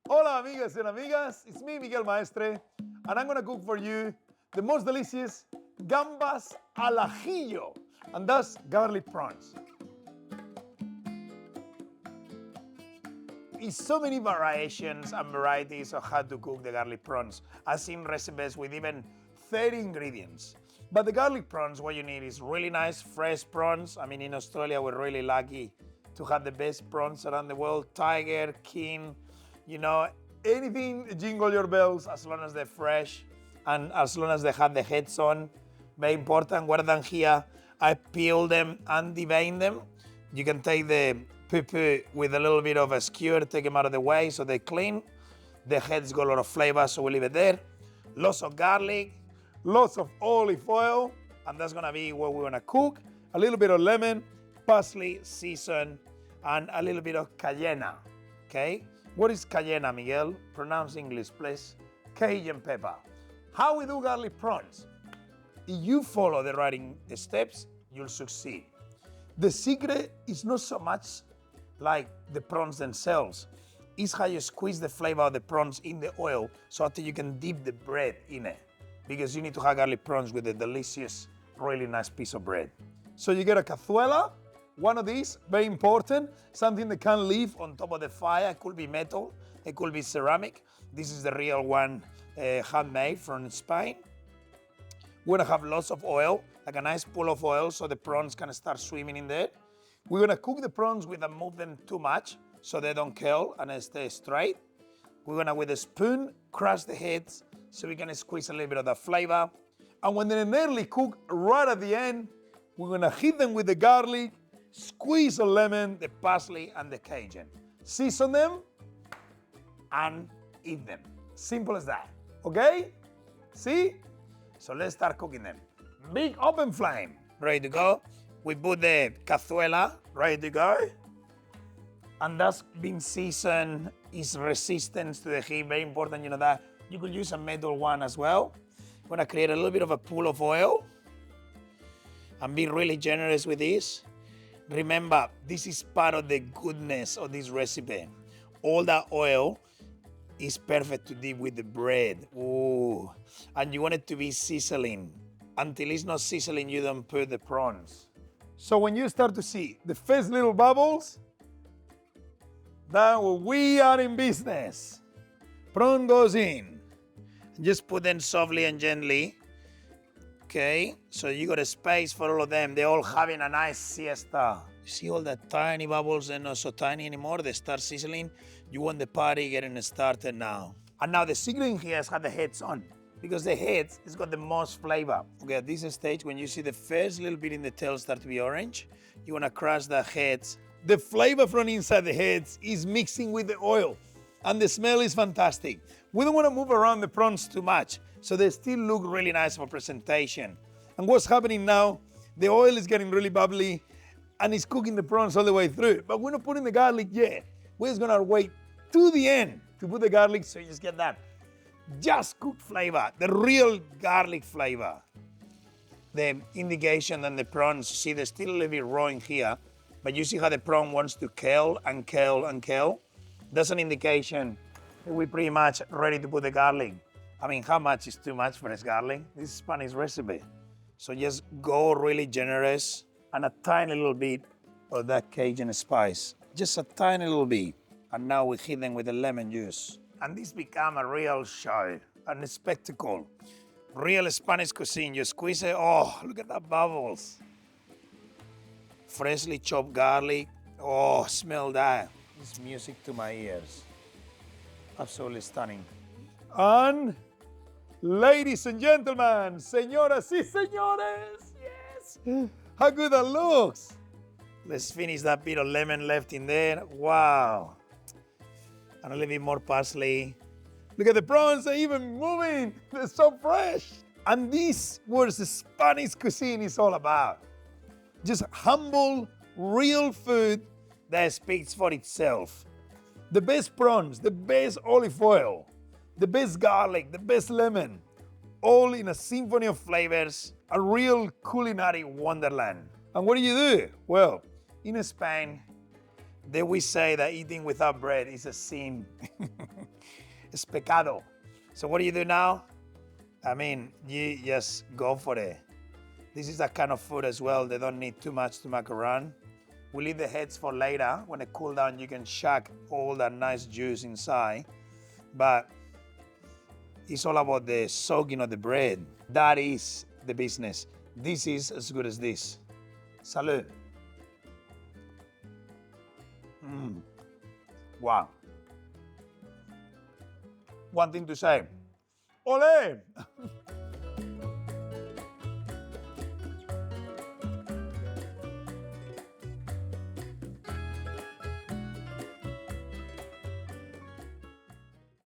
Hola amigas and amigas, it's me Miguel Maestre, and I'm gonna cook for you the most delicious Gambas al Ajillo, and that's garlic prawns. There's so many variations and varieties of how to cook the garlic prawns. I've seen recipes with even 30 ingredients. But the garlic prawns, what you need is really nice fresh prawns. I mean, in Australia, we're really lucky to have the best prawns around the world. Tiger, king, anything jingle your bells as long as they're fresh and as long as they have the heads on. Very important. What I've done here, I peel them and devein them. You can take the poo-poo with a little bit of a skewer, take them out of the way so they're clean. The head's got a lot of flavor, so we leave it there. Lots of garlic, lots of olive oil, and that's gonna be what we're gonna cook. A little bit of lemon, parsley, season, and a little bit of cayenne, okay? What is cayenne, Miguel? Pronounce English, please. Cajun pepper. How we do garlic prawns? If you follow the right steps, you'll succeed. The secret is not so much like the prawns themselves. It's how you squeeze the flavor of the prawns in the oil so that you can dip the bread in it. Because you need to have garlic prawns with a delicious, really nice piece of bread. So you get a cazuela, one of these, very important, something that can live on top of the fire. It could be metal, it could be ceramic. This is the real one, handmade from Spain. We're gonna have lots of oil, like a nice pool of oil so the prawns can start swimming in there. We're gonna cook the prawns without moving them too much so they don't curl and stay straight. We're gonna, with a spoon, crush the heads so we can squeeze a little bit of the flavor. And when they're nearly cooked, right at the end, we're gonna hit them with the garlic, squeeze a lemon, the parsley, and the Cajun. Season them and eat them. Simple as that, okay? See? So let's start cooking them. Big open flame, ready to go. We put the cazuela, ready to go. And that's been seasoned, is resistant to the heat, very important, that. You could use a metal one as well. I'm gonna create a little bit of a pool of oil and be really generous with this. Remember, this is part of the goodness of this recipe. All that oil is perfect to dip with the bread. Ooh. And you want it to be sizzling. Until it's not sizzling, you don't put the prawns. So when you start to see the first little bubbles, then we are in business. Prawn goes in. Just put them softly and gently. Okay, so you got a space for all of them. They're all having a nice siesta. You see all the tiny bubbles? They're not so tiny anymore. They start sizzling. You want the party getting started now. And now the secret here is have the heads on, because the heads has got the most flavor. Okay, at this stage, when you see the first little bit in the tail start to be orange, you want to crush the heads. The flavor from inside the heads is mixing with the oil, and the smell is fantastic. We don't want to move around the prawns too much, so they still look really nice for presentation. And what's happening now, the oil is getting really bubbly, and it's cooking the prawns all the way through. But we're not putting the garlic yet. We're just gonna wait to the end to put the garlic so you just get that just cooked flavor, the real garlic flavor. The indication that the prawns, see, they're still a little bit raw in here, but you see how the prawn wants to curl and curl and curl? That's an indication that we're pretty much ready to put the garlic. I mean, how much is too much for this garlic? This is Spanish recipe. So just go really generous and a tiny little bit of that Cajun spice. Just a tiny little bit. And now we hit them with the lemon juice. And this become a real show and a spectacle. Real Spanish cuisine. You squeeze it, oh, look at that bubbles. Freshly chopped garlic. Oh, smell that. It's music to my ears. Absolutely stunning. And ladies and gentlemen, señoras y señores, yes, how good that looks. Let's finish that bit of lemon left in there. Wow. And a little bit more parsley. Look at the prawns, they're even moving. They're so fresh. And this was the Spanish cuisine is all about. Just humble, real food that speaks for itself. The best prawns, the best olive oil, the best garlic, the best lemon, all in a symphony of flavors, a real culinary wonderland. And what do? Well, in Spain, we say that eating without bread is a sin. es pecado. So what do you do now? I mean, you just go for it. This is that kind of food as well. They don't need too much to make around. We leave the heads for later. When they cool down, you can chuck all that nice juice inside. But it's all about the soaking of the bread. That is the business. This is as good as this. Salud. Wow. One thing to say. Ole!